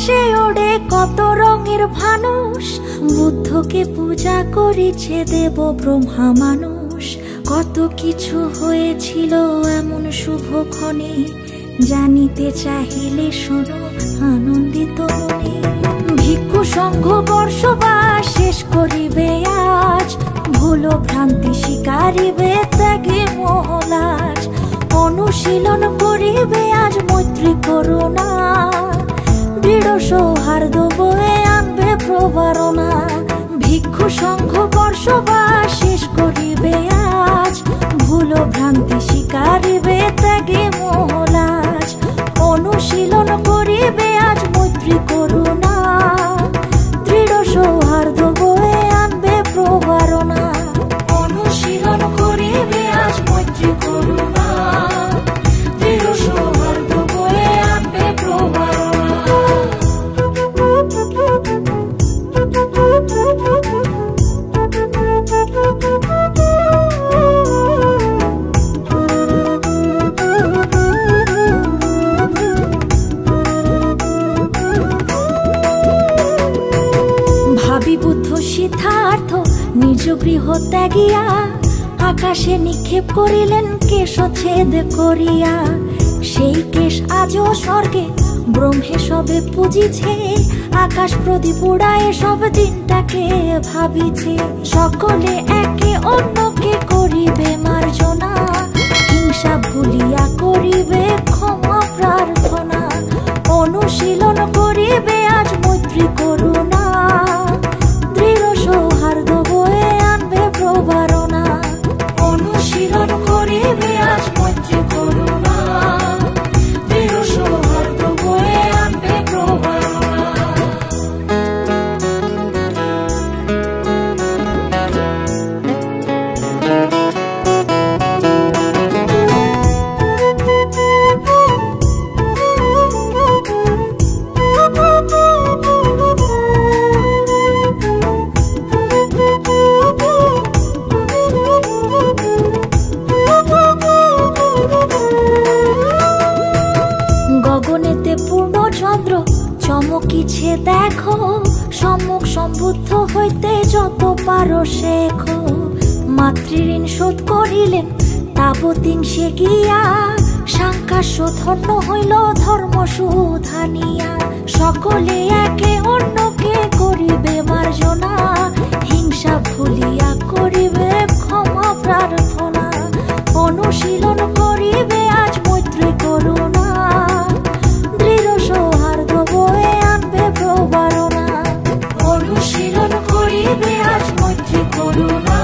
আকাশে ওড়ে কত রঙের মানুষ, বুদ্ধকে পূজা করেছে দেব ব্রহ্মা মানুষ। কত কিছু হয়েছিল এমন শুভক্ষণে, জানিতে চাহিলে শোনো আনন্দিত মনে। ভিক্ষু সংঘ বর্ষবাস শেষ করিবে আজ, ভুল ভ্রান্তি স্বীকারিবে ত্যাগে মোহলাজ। অনুশীলন করিবে আজ মৈত্রী করুণা, দৃঢ় সৌহার্দ্য বয়ে আনবে প্রবারণা। ভিক্ষু সংঘ বর্ষবাস শেষ করিবে আজ, ভুল ভ্রান্তি স্বীকারিবে ত্যাগে মোহলাজ। অনুশীলন করিবে আজ মৈত্রী করুণা, দৃঢ় সৌহার্দ্য বয়ে আনবে প্রবারণা। অনুশীলন করিবে আজ মৈত্রী করুণা, দৃঢ় সৌহার্দ্য বয়ে আনবে প্রবারণা। ভাবি বুদ্ধ সিদ্ধার্থ নিজ গৃহ ত্যাগিয়া, আকাশে নিক্ষেপ করিলেন কেশচ্ছেদ করিয়া। সেই কেশ আজও স্বর্গে ব্রহ্মে সবে পূজিছে, আকাশ প্রদীপ উড়ায় সব দিনটাকে ভাবিছে। সকলে একে অন্যকে করিবে মার্জনা, হিংসা ভুলিয়া করিবে ক্ষমা প্রার্থনা। অনুশীলন করিবে আজ মৈত্রী করুণা, দৃঢ় সৌহার্দ্য বয়ে আনবে প্রবারণা। অনুশীলন করিবে আজ মৈত্রী করুণা, দৃঢ় সৌহার্দ্য বয়ে আনবে প্রবারণা। গগনেতে পূর্ণচন্দ্র চমকিছে দেখো, সম্মুখ সম্বুদ্ধ হইতে যত পারো শেখো। মাতৃঋণ শোধ করিলেন তাবতিং সে গিয়া, সাংকাস্য ধন্য হইল ধর্ম সুধানিয়া। সকলে একে অন্যকে করিবে মার্জনা, হিংসা ভুলিয়া করিবে ক্ষমা প্রার্থনা। অনুশীলন করিবে আজ মৈত্রী করুণা, দৃঢ় সৌহার্দ্য বয়ে আনবে প্রবারণা। অনুশীলন করিবে আজ মৈত্রী করুণা,